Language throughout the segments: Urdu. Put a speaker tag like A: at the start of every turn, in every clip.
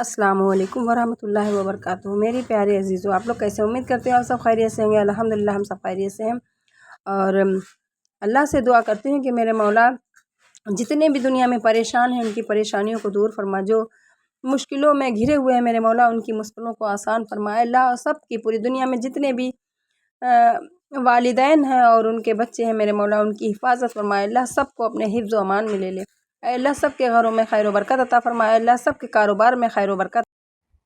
A: السلام علیکم ورحمۃ اللہ وبرکاتہ۔ میری پیارے عزیزو، آپ لوگ کیسے؟ امید کرتے ہیں آپ سب خیریت سے ہوں گے۔ الحمدللہ ہم سب خیریت سے ہیں، اور اللہ سے دعا کرتے ہیں کہ میرے مولا جتنے بھی دنیا میں پریشان ہیں ان کی پریشانیوں کو دور فرما، جو مشکلوں میں گھرے ہوئے ہیں میرے مولا ان کی مشکلوں کو آسان فرمائے اللہ، اور سب کی پوری دنیا میں جتنے بھی والدین ہیں اور ان کے بچے ہیں میرے مولا ان کی حفاظت فرمائے اللہ، سب کو اپنے حفظ و امان میں لے لے اے اللہ، سب کے گھروں میں خیر و برکت عطا فرمائے اللہ، سب کے کاروبار میں خیر و برکت۔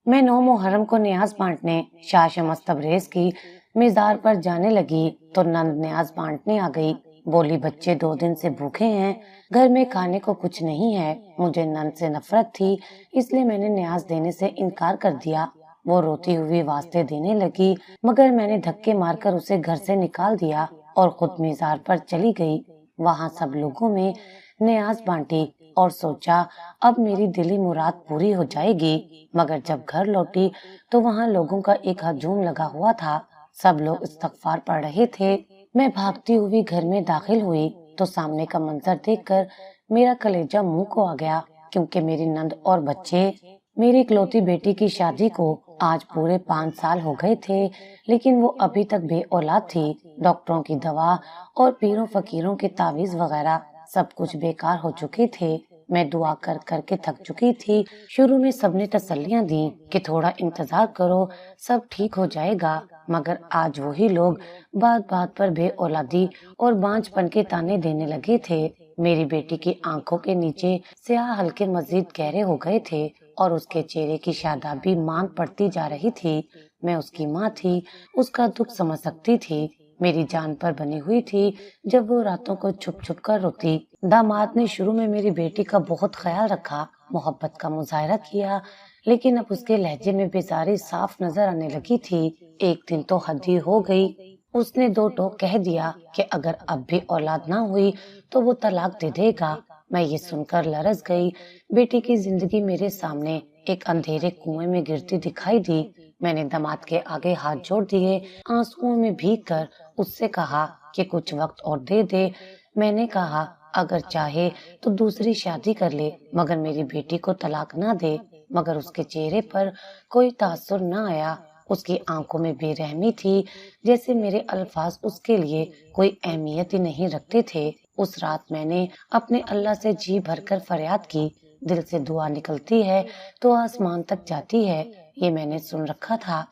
B: میں 9 محرم کو نیاز بانٹنے شاہ شمس تبریز کی مزار پر جانے لگی تو نند نیاز بانٹنے آ گئی۔ بولی بچے 2 دن سے بھوکے ہیں، گھر میں کھانے کو کچھ نہیں ہے۔ مجھے نند سے نفرت تھی، اس لیے میں نے نیاز دینے سے انکار کر دیا۔ وہ روتی ہوئی واسطے دینے لگی، مگر میں نے دھکے مار کر اسے گھر سے نکال دیا اور خود مزار پر چلی گئی۔ وہاں سب لوگوں میں نیاز بانٹی اور سوچا اب میری دلی مراد پوری ہو جائے گی، مگر جب گھر لوٹی تو وہاں لوگوں کا ایک ہجوم لگا ہوا تھا، سب لوگ استغفار پڑھ رہے تھے۔ میں بھاگتی ہوئی گھر میں داخل ہوئی تو سامنے کا منظر دیکھ کر میرا کلیجہ منہ کو آ گیا، کیونکہ میری نند اور بچے، میری اکلوتی بیٹی کی شادی کو آج پورے 5 سال ہو گئے تھے، لیکن وہ ابھی تک بے اولاد تھی۔ ڈاکٹروں کی دوا اور پیروں فقیروں کے تعویذ وغیرہ سب کچھ بیکار ہو چکے تھے۔ میں دعا کر کر کے تھک چکی تھی۔ شروع میں سب نے تسلیاں دیں کہ تھوڑا انتظار کرو، سب ٹھیک ہو جائے گا، مگر آج وہی لوگ بات بات پر بے اولادی اور بانجھ پن کے تانے دینے لگے تھے۔ میری بیٹی کی آنکھوں کے نیچے سیاہ حلقے مزید گہرے ہو گئے تھے اور اس کے چہرے کی شادابی ماند پڑتی جا رہی تھی۔ میں اس کی ماں تھی، اس کا دکھ سمجھ سکتی تھی، میری جان پر بنی ہوئی تھی جب وہ راتوں کو چھپ چھپ کر روتی۔ داماد نے شروع میں میری بیٹی کا بہت خیال رکھا، محبت کا مظاہرہ کیا، لیکن اب اس کے لہجے میں بیزاری صاف نظر آنے لگی تھی۔ ایک دن تو حد ہی ہو گئی، اس نے 2 ٹوک کہہ دیا کہ اگر اب بھی اولاد نہ ہوئی تو وہ طلاق دے دے گا۔ میں یہ سن کر لرز گئی۔ بیٹی کی زندگی میرے سامنے ایک اندھیرے کنویں میں گرتی دکھائی دی۔ میں نے داماد کے آگے ہاتھ جوڑ دیے، آنسوؤں میں بھیگ کر اس سے کہا کہ کچھ وقت اور دے دے۔ میں نے کہا اگر چاہے تو دوسری شادی کر لے، مگر میری بیٹی کو طلاق نہ دے، مگر اس کے چہرے پر کوئی تاثر نہ آیا۔ اس کی آنکھوں میں بے رحمی تھی، جیسے میرے الفاظ اس کے لیے کوئی اہمیت ہی نہیں رکھتے تھے۔ اس رات میں نے اپنے اللہ سے جی بھر کر فریاد کی، دل سے دعا نکلتی ہے تو آسمان تک جاتی ہے، یہ میں نے سن رکھا تھا،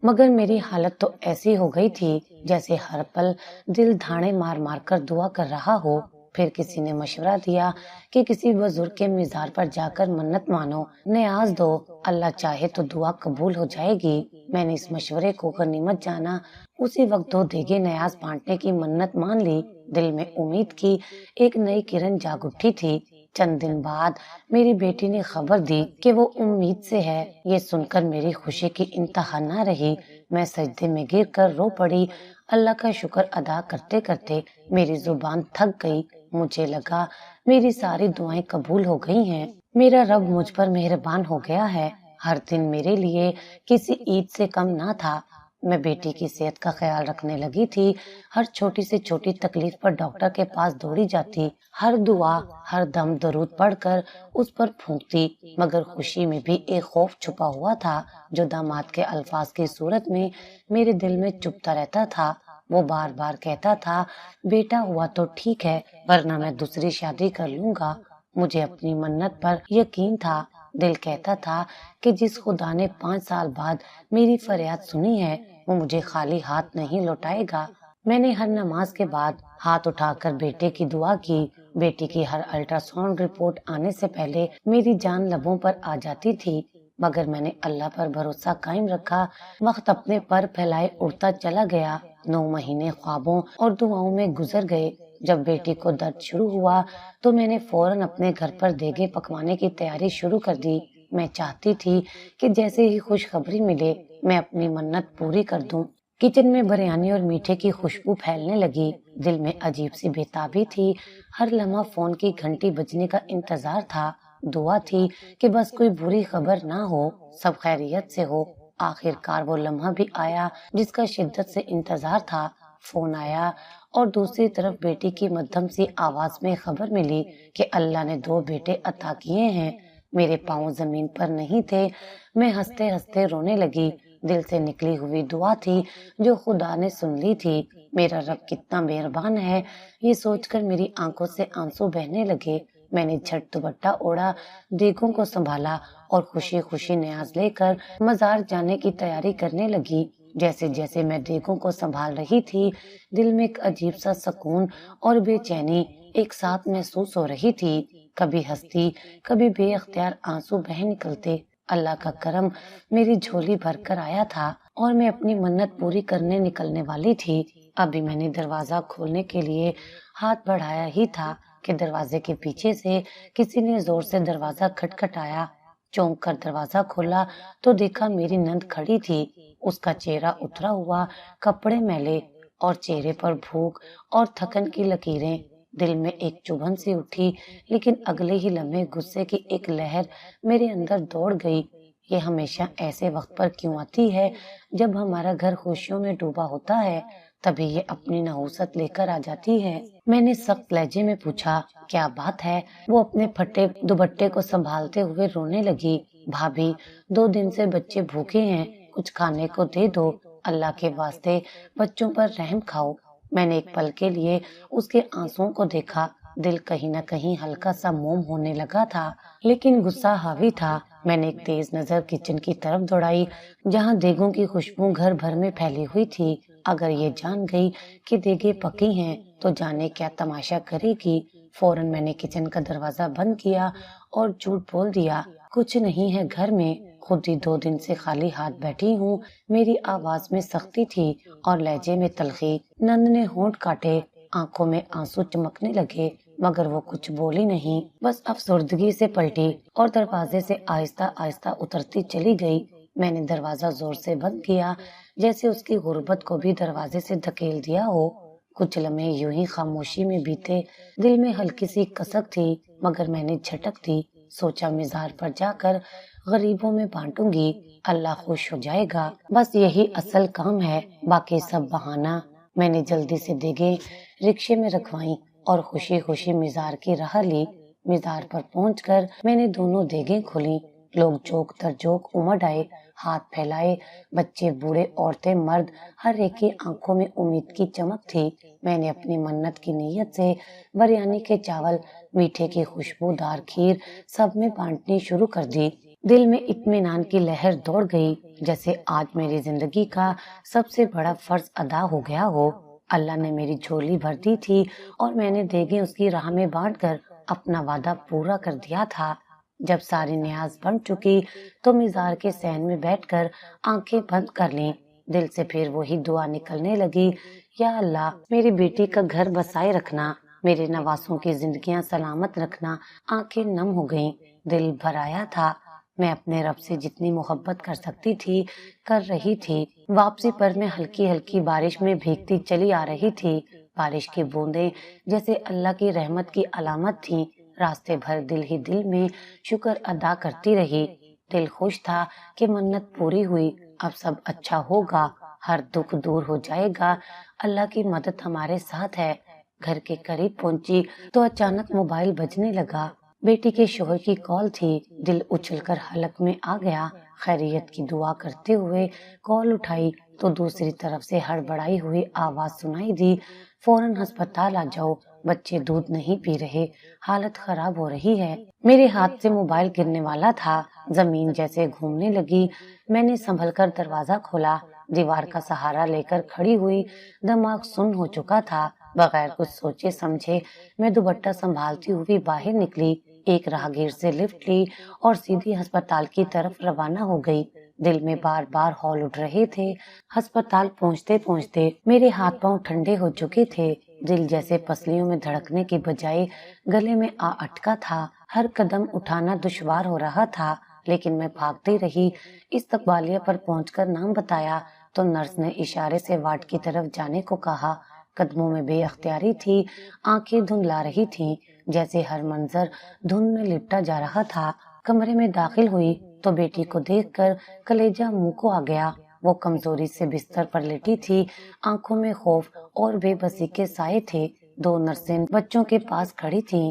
B: مگر میری حالت تو ایسی ہو گئی تھی جیسے ہر پل دل دھاڑے مار مار کر دعا کر رہا ہو۔ پھر کسی نے مشورہ دیا کہ کسی بزرگ کے مزار پر جا کر منت مانو، نیاز دو، اللہ چاہے تو دعا قبول ہو جائے گی۔ میں نے اس مشورے کو غنیمت جانا، اسی وقت 2 دیگے نیاز بانٹنے کی منت مان لی۔ دل میں امید کی ایک نئی کرن جاگ اٹھی تھی۔ چند دن بعد میری بیٹی نے خبر دی کہ وہ امید سے ہے۔ یہ سن کر میری خوشی کی انتہا نہ رہی، میں سجدے میں گر کر رو پڑی۔ اللہ کا شکر ادا کرتے کرتے میری زبان تھک گئی۔ مجھے لگا میری ساری دعائیں قبول ہو گئی ہیں، میرا رب مجھ پر مہربان ہو گیا ہے۔ ہر دن میرے لیے کسی عید سے کم نہ تھا۔ میں بیٹی کی صحت کا خیال رکھنے لگی تھی، ہر چھوٹی سے چھوٹی تکلیف پر ڈاکٹر کے پاس دوڑی جاتی، ہر دعا، ہر دم درود پڑھ کر اس پر پھونکتی، مگر خوشی میں بھی ایک خوف چھپا ہوا تھا جو داماد کے الفاظ کی صورت میں میرے دل میں چبھتا رہتا تھا۔ وہ بار بار کہتا تھا بیٹا ہوا تو ٹھیک ہے، ورنہ میں دوسری شادی کر لوں گا۔ مجھے اپنی منت پر یقین تھا، دل کہتا تھا کہ جس خدا نے 5 سال بعد میری فریاد سنی ہے وہ مجھے خالی ہاتھ نہیں لوٹائے گا۔ میں نے ہر نماز کے بعد ہاتھ اٹھا کر بیٹے کی دعا کی۔ بیٹی کی ہر الٹرا ساؤنڈ رپورٹ آنے سے پہلے میری جان لبوں پر آ جاتی تھی، مگر میں نے اللہ پر بھروسہ قائم رکھا۔ وقت اپنے پر پھیلائے اڑتا چلا گیا۔ 9 مہینے خوابوں اور دعاؤں میں گزر گئے۔ جب بیٹی کو درد شروع ہوا تو میں نے فوراً اپنے گھر پر دیگے پکوانے کی تیاری شروع کر دی۔ میں چاہتی تھی کہ جیسے ہی خوشخبری ملے میں اپنی منت پوری کر دوں۔ کچن میں بریانی اور میٹھے کی خوشبو پھیلنے لگی، دل میں عجیب سی بےتابی تھی، ہر لمحہ فون کی گھنٹی بجنے کا انتظار تھا۔ دعا تھی کہ بس کوئی بری خبر نہ ہو، سب خیریت سے ہو۔ آخر کار وہ لمحہ بھی آیا جس کا شدت سے انتظار تھا۔ فون آیا اور دوسری طرف بیٹی کی مدھم سی آواز میں خبر ملی کہ اللہ نے 2 بیٹے عطا کیے ہیں۔ میرے پاؤں زمین پر نہیں تھے. میں ہنستے ہنستے رونے لگی. دل سے نکلی ہوئی دعا تھی جو خدا نے سن لی تھی. میرا رب کتنا مہربان ہے، یہ سوچ کر میری آنکھوں سے آنسو بہنے لگے. میں نے جھٹ دوپٹہ اوڑھا، دیگوں کو سنبھالا اور خوشی خوشی نیاز لے کر مزار جانے کی تیاری کرنے لگی. جیسے جیسے میں دیگوں کو سنبھال رہی تھی، دل میں ایک عجیب سا سکون اور بے چینی ایک ساتھ محسوس ہو رہی تھی. کبھی ہنستی، کبھی بے اختیار آنسو بہہ نکلتے. اللہ کا کرم میری جھولی بھر کر آیا تھا اور میں اپنی منت پوری کرنے نکلنے والی تھی. ابھی میں نے دروازہ کھولنے کے لیے ہاتھ بڑھایا ہی تھا کہ دروازے کے پیچھے سے کسی نے زور سے دروازہ کھٹکھٹایا. چونک کر دروازہ کھولا تو دیکھا میری نند کھڑی تھی. اس کا چہرہ اترا ہوا، کپڑے میلے اور چہرے پر بھوک اور تھکن کی لکیریں. دل میں ایک چبھن سی اٹھی، لیکن اگلے ہی لمحے غصے کی ایک لہر میرے اندر دوڑ گئی. یہ ہمیشہ ایسے وقت پر کیوں آتی ہے جب ہمارا گھر خوشیوں میں ڈوبا ہوتا ہے؟ تبھی یہ اپنی نحوست لے کر آ جاتی ہے. میں نے سخت لہجے میں پوچھا، کیا بات ہے؟ وہ اپنے پھٹے دوپٹے کو سنبھالتے ہوئے رونے لگی. بھابھی، 2 دن سے بچے بھوکے ہیں، کچھ کھانے کو دے دو. اللہ کے واسطے بچوں پر رحم کھاؤ. میں نے ایک پل کے لیے اس کے آنسوؤں کو دیکھا. دل کہیں نہ کہیں ہلکا سا موم ہونے لگا تھا، لیکن غصہ حاوی تھا. میں نے ایک تیز نظر کچن کی طرف دوڑائی جہاں دیگوں کی خوشبو گھر بھر میں پھیلی ہوئی تھی. اگر یہ جان گئی کہ دیگیں پکی ہیں تو جانے کیا تماشا کرے گی. فوراً میں نے کچن کا دروازہ بند کیا اور جھوٹ بول دیا، کچھ نہیں ہے گھر میں، خود ہی 2 دن سے خالی ہاتھ بیٹھی ہوں. میری آواز میں سختی تھی اور لہجے میں تلخی. نند نے ہونٹ کاٹے، آنکھوں میں آنسو چمکنے لگے، مگر وہ کچھ بولی نہیں، بس افسردگی سے پلٹی اور دروازے سے آہستہ آہستہ اترتی چلی گئی. میں نے دروازہ زور سے بند کیا، جیسے اس کی غربت کو بھی دروازے سے دھکیل دیا ہو. کچھ لمحے یوں ہی خاموشی میں بیتے. دل میں ہلکی سی کسک تھی، مگر میں نے جھٹک دی. سوچا مزار پر جا کر غریبوں میں بانٹوں گی، اللہ خوش ہو جائے گا. بس یہی اصل کام ہے، باقی سب بہانہ. میں نے جلدی سے دیگیں رکشے میں رکھوائیں اور خوشی خوشی مزار کی راہ لی. مزار پر پہنچ کر میں نے دونوں دیگیں کھولیں. لوگ جوک در جوک امڑ آئے، ہاتھ پھیلائے. بچے، بوڑھے، عورتیں، مرد، ہر ایک کی آنکھوں میں امید کی چمک تھی. میں نے اپنی منت کی نیت سے بریانی کے چاول، میٹھے کی خوشبودار کھیر سب میں بانٹنی شروع کر دی. دل میں اطمینان کی لہر دوڑ گئی، جیسے آج میری زندگی کا سب سے بڑا فرض ادا ہو گیا ہو. اللہ نے میری جھولی بھر دی تھی اور میں نے دیگیں اس کی راہ میں بانٹ کر اپنا وعدہ پورا کر دیا تھا. جب ساری نیاز بن چکی تو مزار کے صحن میں بیٹھ کر آنکھیں بند کر لیں. دل سے پھر وہی دعا نکلنے لگی، یا اللہ، میری بیٹی کا گھر بسائے رکھنا، میرے نواسوں کی زندگیاں سلامت رکھنا. آنکھیں نم ہو گئیں، دل بھر آیا تھا. میں اپنے رب سے جتنی محبت کر سکتی تھی کر رہی تھی. واپسی پر میں ہلکی ہلکی بارش میں بھیگتی چلی آ رہی تھی. بارش کی بوندیں جیسے اللہ کی رحمت کی علامت تھیں. راستے بھر دل ہی دل میں شکر ادا کرتی رہی. دل خوش تھا کہ منت پوری ہوئی، اب سب اچھا ہوگا، ہر دکھ دور ہو جائے گا، اللہ کی مدد ہمارے ساتھ ہے. گھر کے قریب پہنچی تو اچانک موبائل بجنے لگا. بیٹی کے شوہر کی کال تھی. دل اچھل کر حلق میں آ گیا. خیریت کی دعا کرتے ہوئے کال اٹھائی تو دوسری طرف سے ہڑبڑائی ہوئی آواز سنائی دی، فوراً ہسپتال آ جاؤ، بچے دودھ نہیں پی رہے، حالت خراب ہو رہی ہے. میرے ہاتھ سے موبائل گرنے والا تھا، زمین جیسے گھومنے لگی. میں نے سنبھل کر دروازہ کھولا، دیوار کا سہارا لے کر کھڑی ہوئی. دماغ سن ہو چکا تھا. بغیر کچھ سوچے سمجھے میں دوپٹہ سنبھالتی ہوئی باہر نکلی، ایک راہگیر سے لفٹ لی اور سیدھی ہسپتال کی طرف روانہ ہو گئی. دل میں بار بار ہول اٹھ رہے تھے. ہسپتال پہنچتے پہنچتے میرے ہاتھ پاؤں ٹھنڈے ہو چکے تھے. دل جیسے پسلیوں میں دھڑکنے کی بجائے گلے میں آ اٹکا تھا. ہر قدم اٹھانا دشوار ہو رہا تھا، لیکن میں بھاگتی رہی. استقبالیہ پر پہنچ کر نام بتایا تو نرس نے اشارے سے وارڈ کی طرف جانے کو کہا. قدموں میں بے اختیاری تھی، آنکھیں دھندلا رہی تھیں، جیسے ہر منظر دھند میں لپٹا جا رہا تھا. کمرے میں داخل ہوئی تو بیٹی کو دیکھ کر کلیجہ منہ کو آ گیا. وہ کمزوری سے بستر پر لیٹی تھی، آنکھوں میں خوف اور بے بسی کے سائے تھے. 2 نرسیں بچوں کے پاس کھڑی تھیں.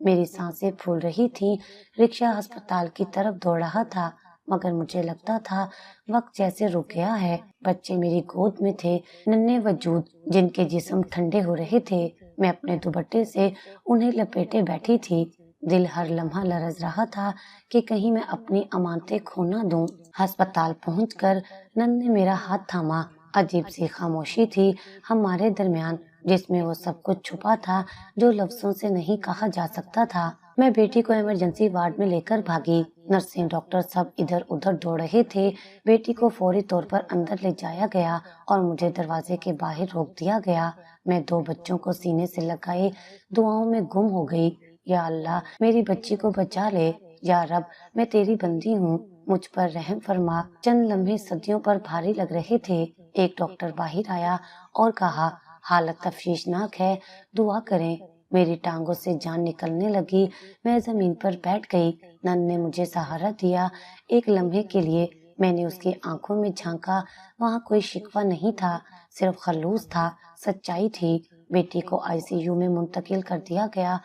B: میری سانسیں پھول رہی تھی. رکشا ہسپتال کی طرف دوڑ رہا تھا مگر مجھے لگتا تھا وقت جیسے رک گیا ہے. بچے میری گود میں تھے، ننھے وجود جن کے جسم ٹھنڈے ہو رہے تھے. میں اپنے دوپٹے سے انہیں لپیٹے بیٹھی تھی. دل ہر لمحہ لرز رہا تھا کہ کہیں میں اپنی امانتیں کھو نہ دوں. ہسپتال پہنچ کر نند نے میرا ہاتھ تھاما. عجیب سی خاموشی تھی ہمارے درمیان جس میں وہ سب کچھ چھپا تھا جو لفظوں سے نہیں کہا جا سکتا تھا. میں بیٹی کو ایمرجنسی وارڈ میں لے کر بھاگی. نرسیں ڈاکٹر سب ادھر ادھر دوڑ رہے تھے. بیٹی کو فوری طور پر اندر لے جایا گیا اور مجھے دروازے کے باہر روک دیا گیا. میں 2 بچوں کو سینے سے لگائے دعاؤں میں گم ہو گئی. یا اللہ میری بچی کو بچا لے. یا رب میں تیری بندی ہوں، مجھ پر رحم فرما. چند لمحے صدیوں پر بھاری لگ رہے تھے. ایک ڈاکٹر باہر آیا اور کہا حالت تشویشناک ہے، دعا کریں. میری ٹانگوں سے جان نکلنے لگی. میں زمین پر بیٹھ گئی. نند نے مجھے سہارا دیا. ایک لمحے کے لیے میں نے اس کی آنکھوں میں جھانکا. وہاں کوئی شکوہ نہیں تھا، صرف خلوص تھا، سچائی تھی. بیٹی کو ICU میں منتقل کر دیا گیا.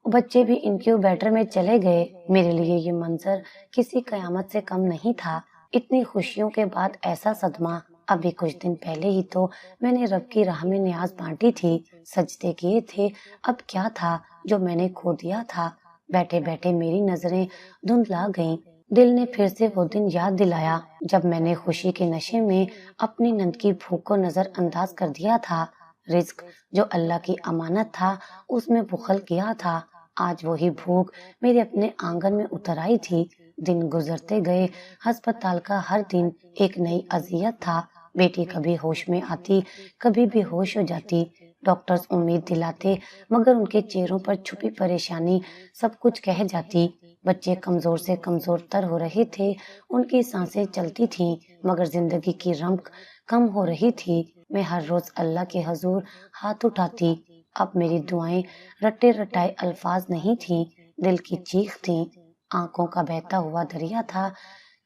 B: بچے بھی انکیوبیٹر میں چلے گئے. میرے لیے یہ منظر کسی قیامت سے کم نہیں تھا. اتنی خوشیوں کے بعد ایسا صدمہ. ابھی کچھ دن پہلے ہی تو میں نے رب کی راہ میں نیاز بانٹی تھی، سجدے کیے تھے. اب کیا تھا جو میں نے کھو دیا تھا؟ بیٹھے بیٹھے میری نظریں دھندلا گئیں. دل نے پھر سے وہ دن یاد دلایا جب میں نے خوشی کے نشے میں اپنی نند کی بھوک کو نظر انداز کر دیا تھا. رزق جو اللہ کی امانت تھا اس میں بخل کیا تھا. آج وہی بھوک میرے اپنے آنگن میں اتر آئی تھی. دن گزرتے گئے. ہسپتال کا ہر دن ایک نئی اذیت تھا. بیٹی کبھی ہوش میں آتی، کبھی بے ہوش ہو جاتی. ڈاکٹرز امید دلاتے مگر ان کے چہروں پر چھپی پریشانی سب کچھ کہہ جاتی. بچے کمزور سے کمزور تر ہو رہے تھے. ان کی سانسیں چلتی تھیں مگر زندگی کی رمق کم ہو رہی تھی. میں ہر روز اللہ کے حضور ہاتھ اٹھاتی. اب میری دعائیں رٹے رٹائے الفاظ نہیں تھیں، دل کی چیخ تھیں. آنکھوں کا بہتا ہوا دریا تھا.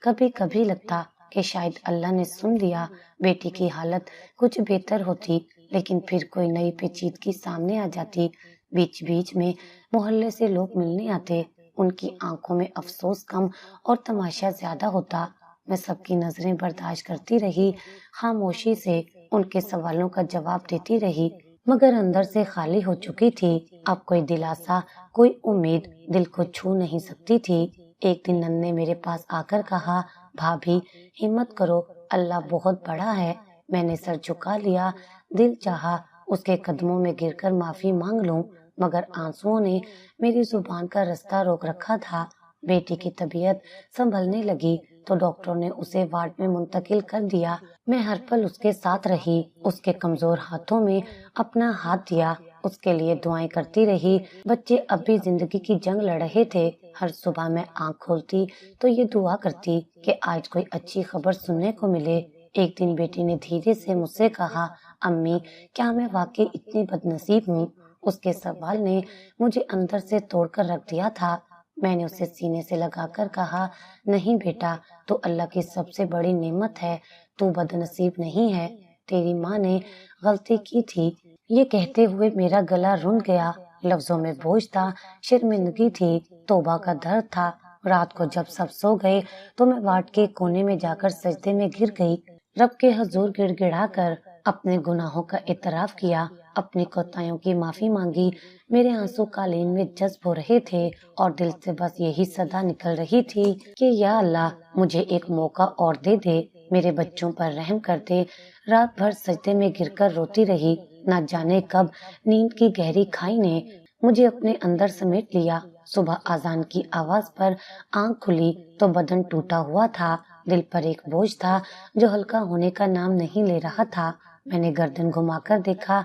B: کبھی کبھی لگتا کہ شاید اللہ نے سن لیا. بیٹی کی حالت کچھ بہتر ہوتی لیکن پھر کوئی نئی پیچیدگی سامنے آ جاتی. بیچ بیچ میں محلے سے لوگ ملنے آتے. ان کی آنکھوں میں افسوس کم اور تماشا زیادہ ہوتا. میں سب کی نظریں برداشت کرتی رہی، خاموشی سے ان کے سوالوں کا جواب دیتی رہی مگر اندر سے خالی ہو چکی تھی. اب کوئی دلاسا، کوئی امید دل کو چھو نہیں سکتی تھی. ایک دن نند نے میرے پاس آ کر کہا بھابھی ہمت کرو، اللہ بہت بڑا ہے. میں نے سر جھکا لیا. دل چاہا اس کے قدموں میں گر کر معافی مانگ لوں مگر آنسوؤں نے میری زبان کا رستہ روک رکھا تھا. بیٹی کی طبیعت سنبھلنے لگی تو ڈاکٹر نے اسے وارڈ میں منتقل کر دیا. میں ہر پل اس کے ساتھ رہی، اس کے کمزور ہاتھوں میں اپنا ہاتھ دیا، اس کے لیے دعائیں کرتی رہی. بچے اب بھی زندگی کی جنگ لڑ رہے تھے. ہر صبح میں آنکھ کھولتی تو یہ دعا کرتی کہ آج کوئی اچھی خبر سننے کو ملے. ایک دن بیٹی نے دھیرے سے مجھ سے کہا امی کیا میں واقعی اتنی بد نصیب ہوں؟ اس کے سوال نے مجھے اندر سے توڑ کر رکھ دیا تھا. میں نے اسے سینے سے لگا کر کہا نہیں بیٹا، تو اللہ کی سب سے بڑی نعمت ہے، تو بد نصیب نہیں ہے. تیری ماں نے غلطی کی تھی. یہ کہتے ہوئے میرا گلا رون گیا. لفظوں میں بوجھ تھا، شرمندگی تھی، توبہ کا درد تھا. رات کو جب سب سو گئے تو میں وارڈ کے کونے میں جا کر سجدے میں گر گئی. رب کے حضور گڑ گڑا کر اپنے گناہوں کا اعتراف کیا، اپنی کوتاہیوں کی معافی مانگی. میرے آنسو قالین میں جذب ہو رہے تھے اور دل سے بس یہی صدا نکل رہی تھی کہ یا اللہ مجھے ایک موقع اور دے دے، میرے بچوں پر رحم کر دے. رات بھر سجدے میں گر کر روتی رہی. نہ جانے کب نیند کی گہری کھائی نے مجھے اپنے اندر سمیٹ لیا. صبح اذان کی آواز پر آنکھ کھلی تو بدن ٹوٹا ہوا تھا. دل پر ایک بوجھ تھا جو ہلکا ہونے کا نام نہیں لے رہا تھا. میں نے گردن گھما کر دیکھا.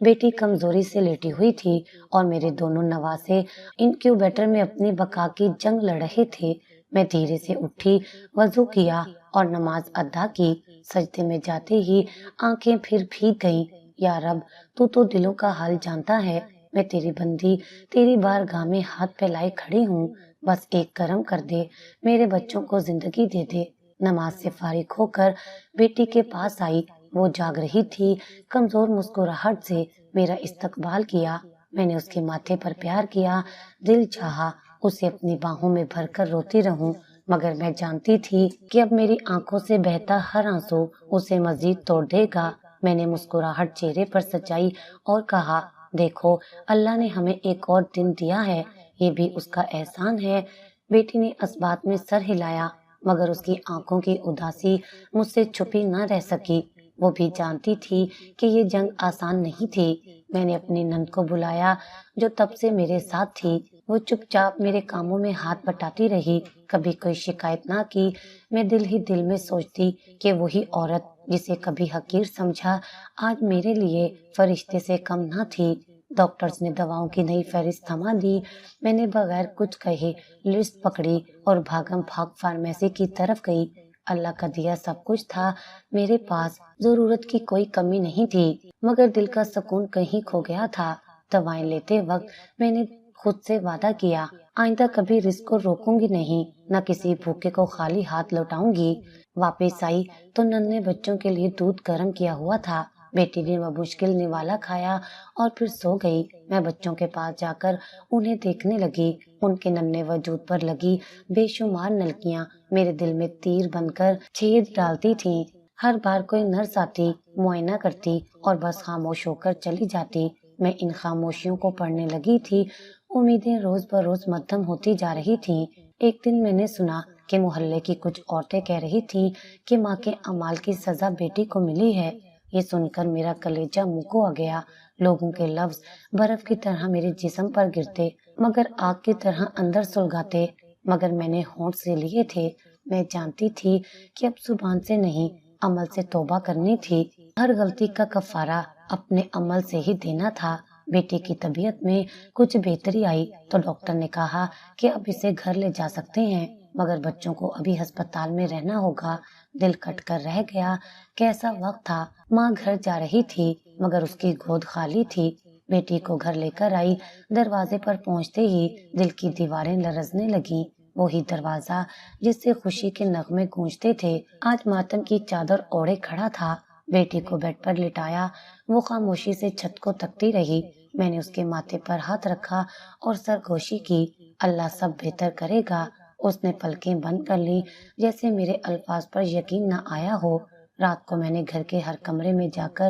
B: بیٹی کمزوری سے لیٹی ہوئی تھی اور میرے دونوں نواسے انکیوبیٹر میں اپنی بقا کی جنگ لڑ رہے تھے. میں دھیرے سے اٹھی، وضو کیا اور نماز ادا کی. سجدے میں جاتے ہی آنکھیں پھر بھیگ گئیں. یا رب تو دلوں کا حال جانتا ہے. میں تیری بندی تیری بارگاہ میں ہاتھ پھیلائے کھڑی ہوں. بس ایک کرم کر دے، میرے بچوں کو زندگی دے دے. نماز سے فارغ ہو کر بیٹی کے پاس آئی. وہ جاگ رہی تھی. کمزور مسکراہٹ سے میرا استقبال کیا. میں نے اس کے ماتھے پر پیار کیا، دل چاہا اسے اپنی باہوں میں بھر کر روتی رہوں، مگر میں جانتی تھی کہ اب میری آنکھوں سے بہتا ہر آنسو اسے مزید توڑ دے گا۔ میں نے مسکراہٹ چہرے پر سجائی اور کہا، دیکھو اللہ نے ہمیں ایک اور دن دیا ہے، یہ بھی اس کا احسان ہے۔ بیٹی نے اس بات میں سر ہلایا، مگر اس کی آنکھوں کی اداسی مجھ سے چھپی نہ رہ سکی۔ وہ بھی جانتی تھی کہ یہ جنگ آسان نہیں تھی۔ میں نے اپنی نند کو بلایا جو تب سے میرے ساتھ تھی۔ وہ چپ چاپ میرے کاموں میں ہاتھ بٹاتی رہی، کبھی کوئی شکایت نہ کی۔ میں دل ہی دل میں سوچتی کہ وہی عورت جسے کبھی حقیر سمجھا آج میرے لیے فرشتے سے کم نہ تھی۔ ڈاکٹرز نے دواؤں کی نئی فہرست تھما دی۔ میں نے بغیر کچھ کہے لسٹ پکڑی اور بھاگم بھاگ فارمیسی کی طرف گئی۔ اللہ کا دیا سب کچھ تھا میرے پاس، ضرورت کی کوئی کمی نہیں تھی، مگر دل کا سکون کہیں کھو گیا تھا۔ دوائیں لیتے وقت میں نے خود سے وعدہ کیا، آئندہ کبھی رزق کو روکوں گی نہیں، نہ کسی بھوکے کو خالی ہاتھ لوٹاؤں گی۔ واپس آئی تو نن نے بچوں کے لیے دودھ گرم کیا ہوا تھا۔ بیٹی نے بمشکل نوالا کھایا اور پھر سو گئی۔ میں بچوں کے پاس جا کر انہیں دیکھنے لگی۔ ان کے ننھے وجود پر لگی بے شمار نلکیاں میرے دل میں تیر بن کر چھید ڈالتی تھیں۔ ہر بار کوئی نرس آتی، معائنہ کرتی اور بس خاموش ہو کر چلی جاتی۔ میں ان خاموشیوں کو پڑھنے لگی تھی۔ امیدیں روز بروز مدھم ہوتی جا رہی تھیں۔ ایک دن میں نے سنا کہ محلے کی کچھ عورتیں کہہ رہی تھیں کہ ماں کے اعمال کی سزا بیٹی کو ملی ہے۔ یہ سن کر میرا کلیجہ منہ کو آ گیا۔ لوگوں کے لفظ برف کی طرح میرے جسم پر گرتے، مگر آگ کی طرح اندر سلگاتے، مگر میں نے ہونٹ سے لیے تھے۔ میں جانتی تھی کہ اب زبان سے نہیں، عمل سے توبہ کرنی تھی۔ ہر غلطی کا کفارہ اپنے عمل سے ہی دینا تھا۔ بیٹی کی طبیعت میں کچھ بہتری آئی تو ڈاکٹر نے کہا کہ اب اسے گھر لے جا سکتے ہیں، مگر بچوں کو ابھی ہسپتال میں رہنا ہوگا۔ دل کٹ کر رہ گیا۔ کیسا وقت تھا، ماں گھر جا رہی تھی مگر اس کی گود خالی تھی۔ بیٹی کو گھر لے کر آئی، دروازے پر پہنچتے ہی دل کی دیواریں لرزنے لگیں۔ وہی دروازہ جس سے خوشی کے نغمے گونجتے تھے آج ماتم کی چادر اوڑھے کھڑا تھا۔ بیٹی کو بیڈ پر لٹایا، وہ خاموشی سے چھت کو تکتی رہی۔ میں نے اس کے ماتھے پر ہاتھ رکھا اور سرگوشی کی، اللہ سب بہتر کرے گا۔ اس نے پلکیں بند کر لی، جیسے میرے الفاظ پر یقین نہ آیا ہو۔ رات کو میں نے گھر کے ہر کمرے میں جا کر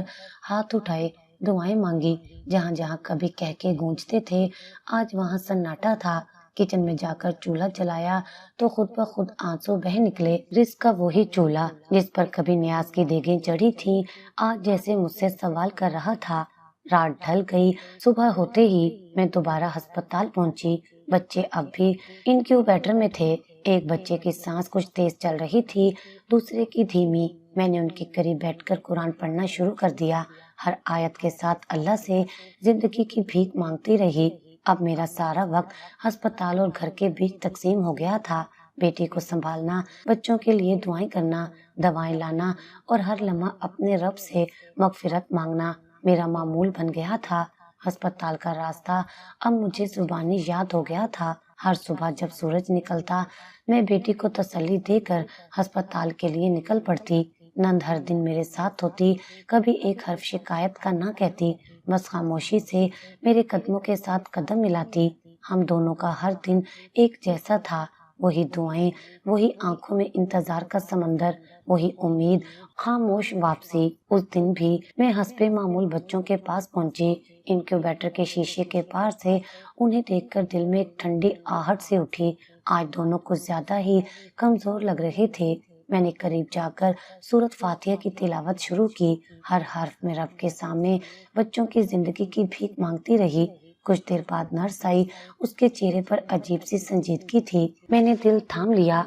B: ہاتھ اٹھائے، دعائیں مانگی۔ جہاں جہاں کبھی کہکے گونجتے تھے آج وہاں سناٹا تھا۔ کچن میں جا کر چولہا جلایا تو خود بخود آنسو بہہ نکلے۔ رزق کا وہی چولہا جس پر کبھی نیاز کی دیگیں چڑھی تھیں آج جیسے مجھ سے سوال کر رہا تھا۔ رات ڈھل گئی۔ صبح ہوتے ہی میں دوبارہ ہسپتال پہنچی۔ بچے اب بھی انکیوبیٹر میں تھے۔ ایک بچے کی سانس کچھ تیز چل رہی تھی، دوسرے کی دھیمی۔ میں نے ان کے قریب بیٹھ کر قرآن پڑھنا شروع کر دیا۔ ہر آیت کے ساتھ اللہ سے زندگی کی بھیک مانگتی رہی۔ اب میرا سارا وقت ہسپتال اور گھر کے بیچ تقسیم ہو گیا تھا۔ بیٹی کو سنبھالنا، بچوں کے لیے دعائیں کرنا، دوائیں لانا اور ہر لمحہ اپنے رب سے مغفرت مانگنا میرا معمول بن گیا تھا۔ ہسپتال کا راستہ اب مجھے زبانی یاد ہو گیا تھا۔ ہر صبح جب سورج نکلتا میں بیٹی کو تسلی دے کر ہسپتال کے لیے نکل پڑتی۔ نند ہر دن میرے ساتھ ہوتی، کبھی ایک حرف شکایت کا نہ کہتی، بس خاموشی سے میرے قدموں کے ساتھ قدم ملاتی۔ ہم دونوں کا ہر دن ایک جیسا تھا، وہی دعائیں، وہی آنکھوں میں انتظار کا سمندر، وہی امید، خاموش واپسی۔ اس دن بھی میں حسب معمول بچوں کے پاس پہنچی۔ انکیوبیٹر کے شیشے کے پار سے انہیں دیکھ کر دل میں ایک ٹھنڈی آہٹ سی اٹھی۔ آج دونوں کچھ زیادہ ہی کمزور لگ رہے تھے۔ میں نے قریب جا کر سورۃ فاتحہ کی تلاوت شروع کی۔ ہر حرف میں رب کے سامنے بچوں کی زندگی کی بھیک مانگتی رہی۔ کچھ دیر بعد نرس آئی، اس کے چہرے پر عجیب سی سنجیدگی تھی۔ میں نے دل تھام لیا۔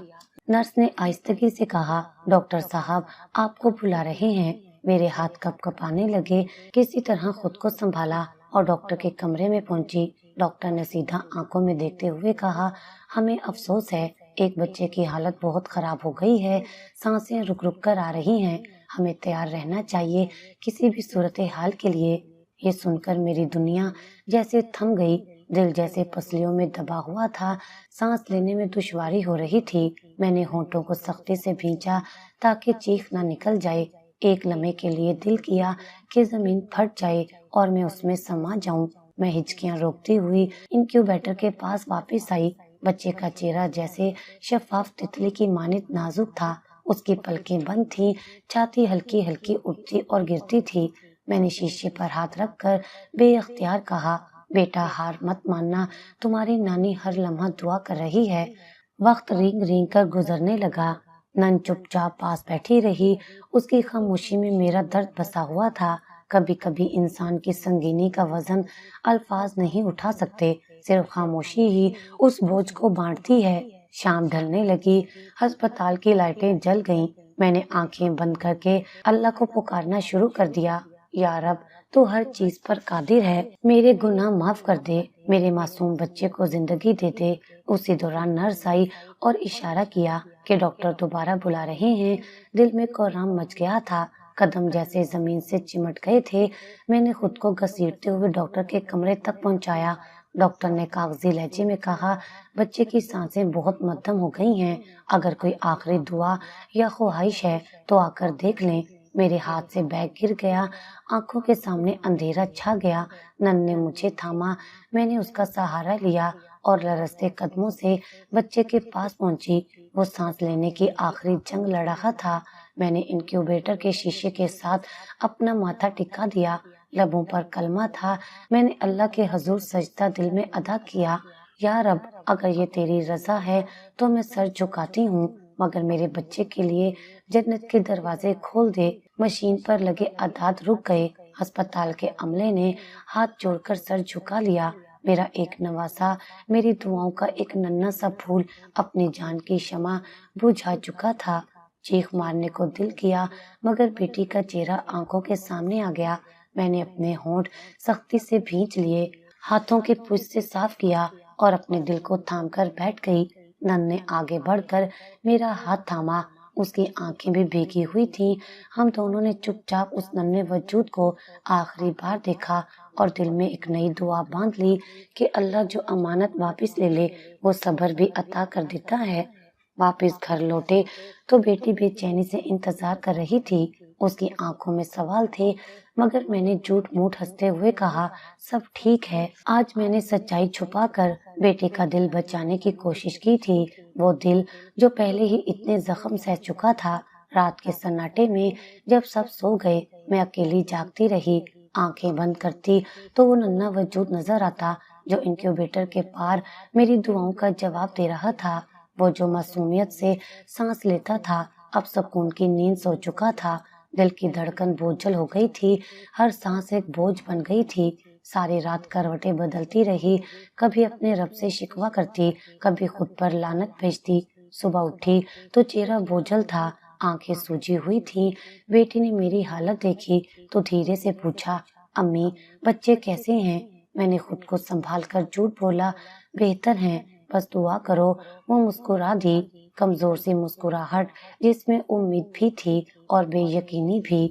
B: نرس نے آہستگی سے کہا، ڈاکٹر صاحب آپ کو بلا رہے ہیں۔ میرے ہاتھ کپ کپانے لگے۔ کسی طرح خود کو سنبھالا اور ڈاکٹر کے کمرے میں پہنچی۔ ڈاکٹر نے سیدھا آنکھوں میں دیکھتے ہوئے کہا، ہمیں افسوس ہے، ایک بچے کی حالت بہت خراب ہو گئی ہے، سانسیں رک رک کر آ رہی ہیں، ہمیں تیار رہنا چاہیے کسی بھی صورتحال کے لیے۔ یہ سن کر میری دنیا جیسے تھم گئی، دل جیسے پسلیوں میں دبا ہوا تھا، سانس لینے میں دشواری ہو رہی تھی۔ میں نے ہونٹوں کو سختی سے بھینچا تاکہ چیخ نہ نکل جائے۔ ایک لمحے کے لیے دل کیا کہ زمین پھٹ جائے اور میں اس میں سما جاؤں۔ میں ہچکیاں روکتی ہوئی انکیوبیٹر کے پاس واپس آئی۔ بچے کا چہرہ جیسے شفاف تتلی کی مانند نازک تھا، اس کی پلکیں بند تھیں، چھاتی ہلکی ہلکی اٹھتی اور گرتی تھی۔ میں نے شیشے پر ہاتھ رکھ کر بے اختیار کہا، بیٹا ہار مت ماننا، تمہاری نانی ہر لمحہ دعا کر رہی ہے۔ وقت رینگ رینگ کر گزرنے لگا۔ نن چپ چاپ پاس بیٹھی رہی، اس کی خاموشی میں میرا درد بسا ہوا تھا۔ کبھی کبھی انسان کی سنگینی کا وزن الفاظ نہیں اٹھا سکتے، صرف خاموشی ہی اس بوجھ کو بانٹتی ہے۔ شام ڈھلنے لگی، ہسپتال کی لائٹیں جل گئیں۔ میں نے آنکھیں بند کر کے اللہ کو پکارنا شروع کر دیا، یا رب تو ہر چیز پر قادر ہے، میرے گناہ معاف کر دے، میرے معصوم بچے کو زندگی دے دے۔ اسی دوران نرس آئی اور اشارہ کیا کہ ڈاکٹر دوبارہ بلا رہے ہیں۔ دل میں کوہرام مچ گیا تھا، قدم جیسے زمین سے چمٹ گئے تھے۔ میں نے خود کو گھسیٹتے ہوئے ڈاکٹر کے کمرے تک پہنچایا۔ ڈاکٹر نے کاغذی لہجے میں کہا، بچے کی سانسیں بہت مدھم ہو گئی ہیں، اگر کوئی آخری دعا یا خواہش ہے تو آ کر دیکھ لیں۔ میرے ہاتھ سے بیگ گر گیا، آنکھوں کے سامنے اندھیرا چھا گیا۔ نن نے مجھے تھاما، میں نے اس کا سہارا لیا اور لرزتے قدموں سے بچے کے پاس پہنچی۔ وہ سانس لینے کی آخری جنگ لڑ رہا تھا۔ میں نے انکیوبیٹر کے شیشے کے ساتھ اپنا ماتھا ٹکا دیا، لبوں پر کلمہ تھا۔ میں نے اللہ کے حضور سجدہ دل میں ادا کیا، یا رب اگر یہ تیری رضا ہے تو میں سر جھکاتی ہوں، مگر میرے بچے کے لیے جنت کے دروازے کھول دے۔ مشین پر لگے اعداد رک گئے۔ ہسپتال کے عملے نے ہاتھ جوڑ کر سر جھکا لیا۔ میرا ایک نواسا، میری دعاؤں کا ایک ننھا سا پھول اپنی جان کی شمع بجھا چکا تھا۔ چیخ مارنے کو دل کیا، مگر بیٹی کا چہرہ آنکھوں کے سامنے آ گیا۔ میں نے اپنے ہونٹ سختی سے بھینچ لیے، ہاتھوں کے پوچھ سے صاف کیا اور اپنے دل کو تھام کر بیٹھ گئی۔ نن نے آگے بڑھ کر میرا ہاتھ تھاما، اس کی آنکھیں بھی بھیگی ہوئی تھیں۔ ہم دونوں نے چپ چاپ اس ننھے وجود کو آخری بار دیکھا اور دل میں ایک نئی دعا باندھ لی کہ اللہ جو امانت واپس لے لے وہ صبر بھی عطا کر دیتا ہے۔ واپس گھر لوٹے تو بیٹی بے چینی سے انتظار کر رہی تھی، اس کی آنکھوں میں سوال تھے، مگر میں نے جھوٹ موٹ ہنستے ہوئے کہا، سب ٹھیک ہے۔ آج میں نے سچائی چھپا کر بیٹے کا دل بچانے کی کوشش کی تھی، وہ دل جو پہلے ہی اتنے زخم سہ چکا تھا۔ رات کے سناٹے میں جب سب سو گئے، میں اکیلی جاگتی رہی۔ آنکھیں بند کرتی تو وہ ننھا وجود نظر آتا جو انکیوبیٹر کے پار میری دعاؤں کا جواب دے رہا تھا، وہ جو معصومیت سے سانس لیتا تھا، اب سکون کی نیند سو چکا تھا۔ دل کی دھڑکن بوجھل ہو گئی تھی، ہر سانس ایک بوجھ بن گئی تھی۔ ساری رات کروٹیں بدلتی رہی، کبھی اپنے رب سے شکوہ کرتی، کبھی خود پر لعنت بھیجتی۔ صبح اٹھی تو چہرہ بوجھل تھا، آنکھیں سوجی ہوئی تھیں۔ بیٹی نے میری حالت دیکھی تو دھیرے سے پوچھا، امی بچے کیسے ہیں؟ میں نے خود کو سنبھال کر جھوٹ بولا، بہتر ہیں، بس دعا کرو۔ وہ مسکرا دی، کمزور سی مسکراہٹ جس میں امید بھی تھی اور بے یقینی بھی۔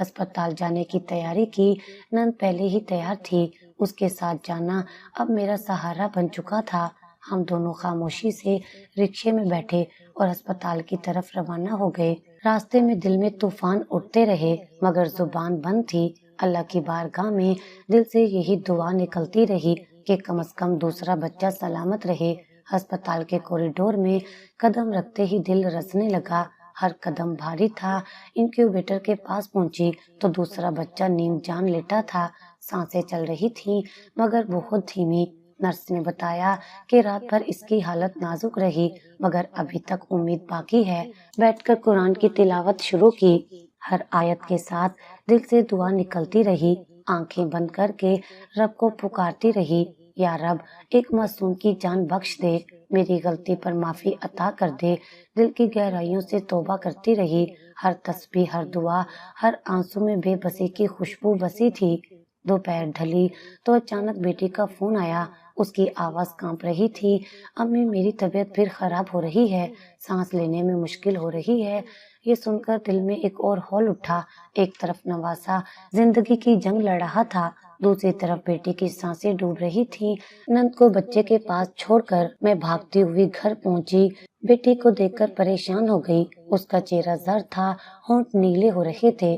B: ہسپتال جانے کی تیاری کی، نند پہلے ہی تیار تھی، اس کے ساتھ جانا اب میرا سہارا بن چکا تھا۔ ہم دونوں خاموشی سے رکشے میں بیٹھے اور ہسپتال کی طرف روانہ ہو گئے۔ راستے میں دل میں طوفان اٹھتے رہے، مگر زبان بند تھی۔ اللہ کی بارگاہ میں دل سے یہی دعا نکلتی رہی کہ کم از کم دوسرا بچہ سلامت رہے۔ ہسپتال کے کوریڈور میں قدم رکھتے ہی دل رسنے لگا، ہر قدم بھاری تھا۔ انکیوبیٹر کے پاس پہنچی تو دوسرا بچہ نیم جان لیٹا تھا، سانسیں چل رہی تھیں مگر بہت دھیمی۔ نرس نے بتایا کہ رات بھر اس کی حالت نازک رہی، مگر ابھی تک امید باقی ہے۔ بیٹھ کر قرآن کی تلاوت شروع کی، ہر آیت کے ساتھ دل سے دعا نکلتی رہی، آنکھیں بند کر کے رب کو پکارتی رہی، یا رب ایک معصوم کی جان بخش دے، میری غلطی پر معافی عطا کر دے۔ دل کی گہرائیوں سے توبہ کرتی رہی، ہر تسبیح، ہر دعا، ہر آنسو میں بے بسی کی خوشبو بسی تھی۔ دوپہر ڈھلی تو اچانک بیٹی کا فون آیا، اس کی آواز کانپ رہی تھی، امی میری طبیعت پھر خراب ہو رہی ہے، سانس لینے میں مشکل ہو رہی ہے۔ یہ سن کر دل میں ایک اور ہول اٹھا، ایک طرف نواسا زندگی کی جنگ لڑ رہا تھا، دوسری طرف بیٹی کی سانسیں ڈوب رہی تھیں۔ نند کو بچے کے پاس چھوڑ کر میں بھاگتی ہوئی گھر پہنچی، بیٹی کو دیکھ کر پریشان ہو گئی، اس کا چہرہ زرد تھا، ہونٹ نیلے ہو رہے تھے۔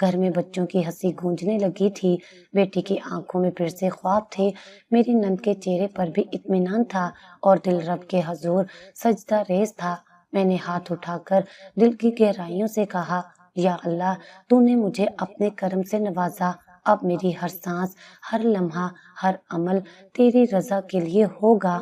B: گھر میں بچوں کی ہنسی گونجنے لگی تھی، بیٹی کی آنکھوں میں پھر سے خواب تھے، میری نند کے چہرے پر بھی اطمینان تھا اور دل رب کے حضور سجدہ ریز تھا۔ میں نے ہاتھ اٹھا کر دل کی گہرائیوں سے کہا، یا اللہ، تو نے مجھے اپنے کرم سے نوازا، اب میری ہر سانس، ہر لمحہ، ہر عمل تیری رضا کے لیے ہوگا۔